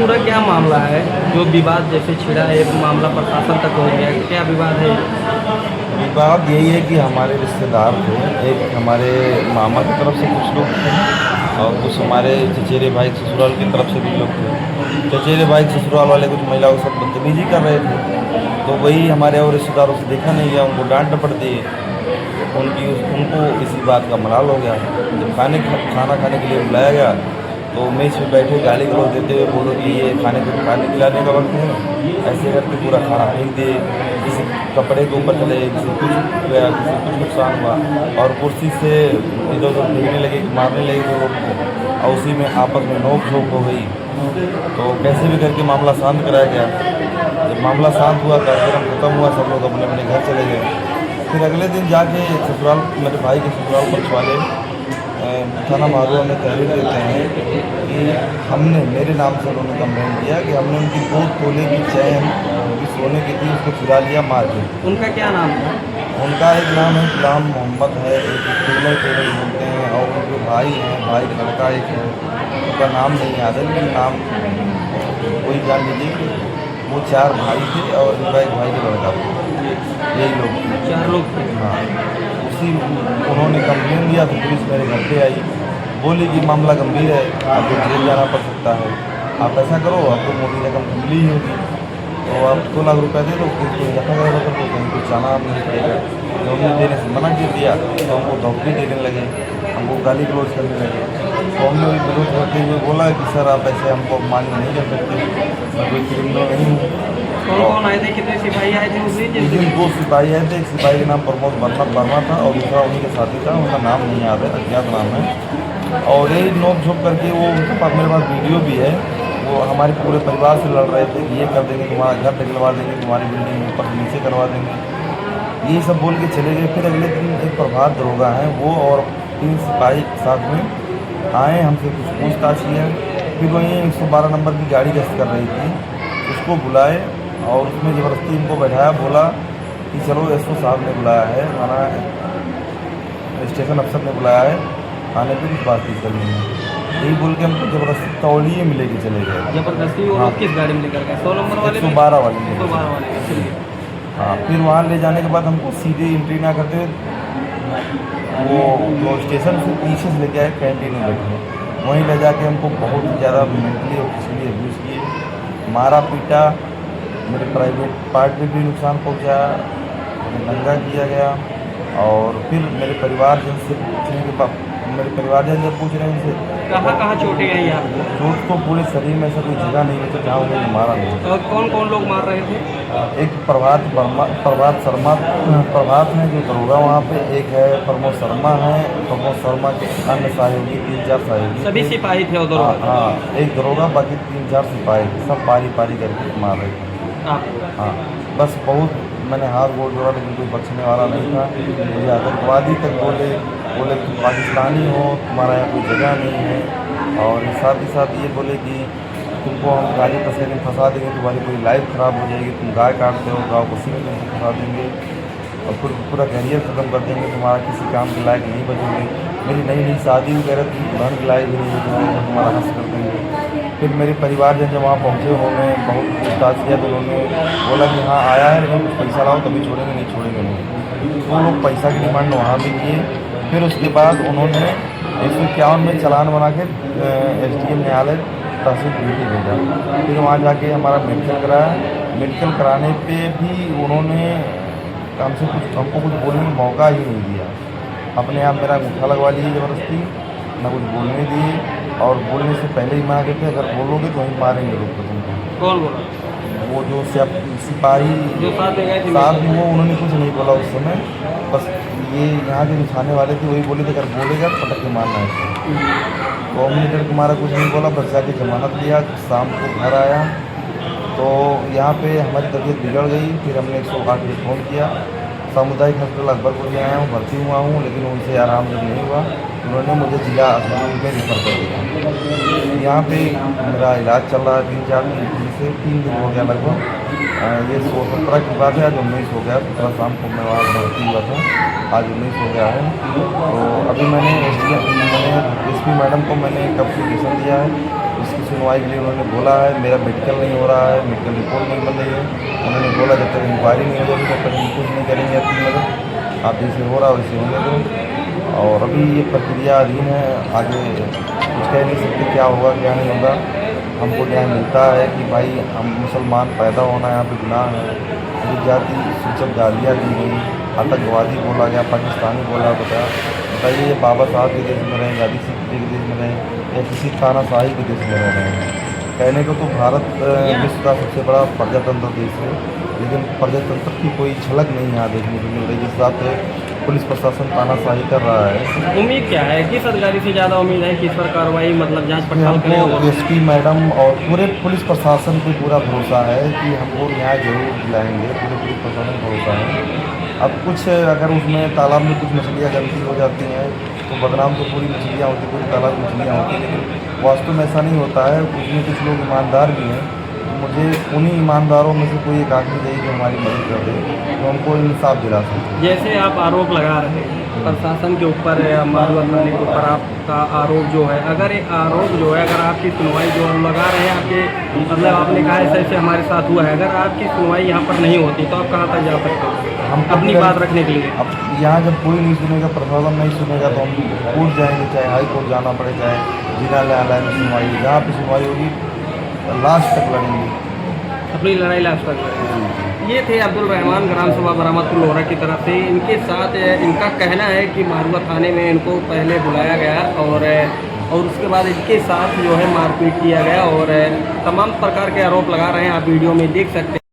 पूरा क्या मामला है जो विवाद जैसे छिड़ा है, मामला प्रशासन तक हो गया, क्या विवाद है? विवाद यही है कि हमारे रिश्तेदार थे, एक हमारे मामा की तरफ से कुछ लोग थे और कुछ हमारे चचेरे भाई ससुराल की तरफ से भी लोग थे। चचेरे भाई ससुराल वाले कुछ महिलाओं के साथ बदतमीजी कर रहे थे, तो वही हमारे और रिश्तेदारों से देखा नहीं गया, उनको डांट डपट दिए। उनको इसी बात का मलाल हो गया। जब खाना खाने के लिए बुलाया गया तो मेज़ पे बैठे गाली गलौज देते हुए बोलो कि ये खाने खिलाने का वक्त है, ऐसे करके पूरा खाना फेंक दिए। किसी कपड़े के ऊपर चले, किसी कुछ गया, किसी कुछ नुकसान हुआ और कुर्सी से इधर उधर फेंकने लगे, मारने लगे लोगों को और उसी में आपस में नोक झोंक हो गई। तो कैसे भी करके मामला शांत कराया गया। जब मामला शांत हुआ, कार्यक्रम खत्म हुआ, सब लोग अपने अपने घर चले गए। फिर अगले दिन जाके ससुराल मेरे भाई के ससुराल पुलिस वाले थाना मारुआ में तहरीर देते हैं कि हमने मेरे नाम से उन्होंने कंप्लेंट किया कि हमने उनकी 2 तोले की चैन जो सोने की थी उसको चुरा लिया मार के। उनका क्या नाम है? उनका एक नाम है गुलाम मोहम्मद है, एक टेलर बोलते हैं और उनके भाई हैं, भाई का लड़का एक है, उनका नाम नहीं याद है लेकिन नाम वही जान लीजिए कि वो 4 भाई थे और उनका एक भाई का लड़का था, यही लोग थे। 4 लोग थे। हाँ, उन्होंने कंप्लेन दिया तो पुलिस मेरे घर पे आई, बोली कि मामला गंभीर है, आपको जेल जाना पड़ सकता है, आप ऐसा करो आपको मोटी रकम तो मिली ही होगी, तो आप 2 लाख रुपये दे दो, फिर कोई रखा गया तो कहीं कुछ जाना आप नहीं पड़ेगा। तो हमने देने से मना कर दिया तो हमको धमकी देने लगे, हमको गाली गलौज करने लगे। तो हमने वही विरोध करते हुए बोला कि सर आप ऐसे हमको अपमानित नहीं कर सकते, मैं कोई क्रिमिनल नहीं हूँ। कौन कौन आए थे, कितने सिपाही आए थे उस दिन? उस दिन 2 सिपाही आए थे, एक सिपाही का नाम प्रमोद वर्मा था और दूसरा उन्हीं के साथी था, उनका नाम नहीं याद है, अज्ञात नाम है। और यही नोक झोंक करके वो उनके पास मेरे पास वीडियो भी है, वो हमारे पूरे परिवार से लड़ रहे थे कि ये कर देंगे, तुम्हारा घर निकलवा देंगे, तुम्हारी बिल्डिंग ऊपर से नीचे करवा देंगे, ये सब बोल के चले गए। फिर अगले दिन एक प्रभात दरोगा हैं, वो और 3 सिपाही साथ में आए, हमसे कुछ पूछताछ किया। फिर वहीं 112 नंबर की गाड़ी गश्त कर रही थी, उसको बुलाए और उसमें ज़बरदस्ती इनको बैठाया, बोला कि चलो एसओ साहब ने बुलाया है, थाना स्टेशन अफसर ने बुलाया है, थाने पे कुछ बातचीत करनी है, यही बोल के हमको ज़बरदस्ती तौलिए में लेके चले गए। जबरदस्ती वो हाँ, लोग किस गाड़ी में लेकर गए? 100 नंबर वाले में? 112 वाली में। 112 वाले में, चलिए। हाँ, फिर वहाँ ले जाने के बाद हमको सीधे एंट्री ना करते हुए वो जो स्टेशन से पीछे से लेके आए कैंटीन में बैठे, वहीं ले जाके हमको बहुत ही ज़्यादा मेंटली और फिजिकली अब्यूज़ किए, मारा पीटा, मेरे प्राइवेट पार्ट में भी नुकसान पहुंचाया, मुझे नंगा किया गया। और फिर मेरे परिवारजन से पूछने के बाद मेरे परिवारजन जब पूछ रहे हैं उनसे, कहाँ चोटें आई आपको? चोट तो पूरे शरीर में ऐसा कोई जगह नहीं है जहाँ उन्होंने मारा नहीं। और कौन कौन लोग मार रहे थे? एक प्रभात है जो दरोगा वहाँ पे, एक है प्रमोद शर्मा है, प्रमोद शर्मा के अन्य सहयोगी 3-4 सहयोगी, सभी सिपाही थे उधर? हाँ, एक दरोगा, बाकी 3-4 सिपाही, सब पारी पारी करके मार रहे थे। हाँ, बस बहुत मैंने हाथ गोड़ जोड़ा लेकिन कोई बख्शने वाला नहीं था। मुझे आतंकवादी तक बोले तुम पाकिस्तानी हो, तुम्हारा यहाँ कोई जगह नहीं है, और साथ ही साथ ये बोले कि तुमको हम गाड़ी तस्करी में फंसा देंगे, तुम्हारी पूरी लाइफ ख़राब हो जाएगी, तुम गाय काटते हो, गाँव को सिंह में फंसा देंगे और फिर पूरा करियर ख़त्म कर देंगे, तुम्हारा किसी काम के लायक नहीं बचोगे। मेरी नई नई शादी वगैरह थी, दुल्हन के लायक भी नहीं बचोगे, तुम्हारा हंस कर देंगे। फिर मेरे परिवारजन जब वहाँ पहुँचे, उन्होंने बहुत पूछताछ किया तो उन्होंने बोला कि हाँ आया है लेकिन कुछ पैसा लाओ तभी छोड़ेंगे, नहीं छोड़ेंगे नहीं। वो लोग पैसा की डिमांड वहाँ भी किए। फिर उसके बाद उन्होंने 151 में चालान बना के SDM न्यायालय तहसील ड्यूटी भेजा। फिर वहाँ जाके हमारा मेडिकल कराया, मेडिकल कराने पे भी उन्होंने हमको कुछ बोलने का मौका ही नहीं दिया, अपने आप मेरा अंगूठा लगवा लिए ज़बरदस्ती, ना कुछ बोलने दिए और बोलने से पहले ही मना करते अगर बोलोगे तो वहीं मारेंगे लोग को तुमको। कौन बोला? वो जो सिपाही जो साथ में गए थे? साथ में वो उन्होंने कुछ नहीं बोला उस समय, बस ये यहाँ के जो थाने वाले थे वही बोले थे अगर बोलेगा तो पटक के मारना है। तो हमने डर के मारा कुछ नहीं बोला, बस जाके जमानत लिया, शाम को घर आया तो यहाँ पे हमारी तबीयत बिगड़ गई। फिर हमने 108 पे फ़ोन किया, सामुदायिक हॉस्पिटल अकबरपुर में आया हूँ, भर्ती हुआ हूँ, लेकिन उनसे आराम जब नहीं हुआ उन्होंने मुझे जिला अस्पताल में रेफर कर दिया। यहाँ पे मेरा इलाज चल रहा है 3-4 दिन से 3 दिन हो गया लगभग। ये 17 की बात है, आज 19 हो गया। 17 शाम को मैं वहाँ भर्ती हुआ था, आज 19 हो गया है। तो अभी मैंने SP मैडम को मैंने एक एप्लीकेशन दिया है, उसकी सुनवाई के लिए उन्होंने बोला है। मेरा मेडिकल नहीं हो रहा है, मेडिकल रिपोर्ट नहीं बन रही है। उन्होंने बोला जब तक इंक्वायरी नहीं हो जाएगी तब तक हम कुछ नहीं करेंगे अपनी मदद, आप जैसे हो रहा है वैसे होने दो। और अभी ये प्रक्रिया अधीन है, आगे कुछ कह नहीं सकते क्या होगा क्या नहीं होगा। हमको न्याय मिलता है कि भाई हम मुसलमान पैदा होना यहाँ पे गुनाह है। मुझे जाति सूचक गालियाँ दी गई, आतंकवादी बोला गया, पाकिस्तानी बोला बताइए ये बाबा साहब के देश में रहें, गांधी सिंह के देश में रहें या किसी तानाशाही के देश में रह रहे हैं। कहने को तो भारत विश्व का सबसे बड़ा प्रजातंत्र देश है, लेकिन प्रजातंत्र की कोई झलक नहीं यहाँ देखने को मिल रही। जिस हिसाब से पुलिस प्रशासन तानाशाही कर रहा है। उम्मीद क्या है, किस अधिकारी से ज़्यादा उम्मीद है कि इस पर कार्रवाई मतलब जांच पड़ताल हमको करें? एसपी मैडम और पूरे पुलिस प्रशासन पे पूरा भरोसा है कि हमको न्याय जरूर दिलाएंगे, पूरे पुलिस प्रशासन को भरोसा है। अब कुछ अगर उसमें तालाब में कुछ मछलियाँ गलती हो जाती हैं तो बदनाम तो पूरी मछलियाँ होती, पूरी तालाब की मछलियाँ होती, लेकिन वास्तव में ऐसा नहीं होता है। उसमें कुछ लोग ईमानदार भी हैं। मुझे उन्हीं ईमानदारों में से कोई एक आदमी चाहिए जो हमारी मदद कर दे, तो हमको इंसाफ दिला सके। जैसे आप आरोप लगा रहे हैं प्रशासन के ऊपर या मारवाड़ थाने के ऊपर, आपका आरोप जो है, अगर ये आरोप जो है, अगर आपकी सुनवाई जो हम लगा रहे हैं आपके मतलब आपने कहा ऐसे ऐसे हमारे साथ हुआ है, अगर आपकी सुनवाई यहाँ पर नहीं होती तो आप कहाँ तक जा सकते हो हम अपनी बात रखने के लिए? अब यहाँ जब कोई नहीं सुनेगा, प्रशासन नहीं सुनेगा, तो हम कोर्ट जाएंगे, चाहे हाई कोर्ट जाना पड़े, चाहे जिला न्यायालय में सुनवाई, जहाँ पर सुनवाई होगी लास्ट तक लड़ेंगे, अपनी लड़ाई लास्ट तक करेंगे। ये थे अब्दुल रहमान ग्राम सभा बरामदपुर लोहरा की तरफ से। इनके साथ इनका कहना है कि मारुआ थाने में इनको पहले बुलाया गया और उसके बाद इनके साथ जो है मारपीट किया गया और तमाम प्रकार के आरोप लगा रहे हैं, आप वीडियो में देख सकते हैं।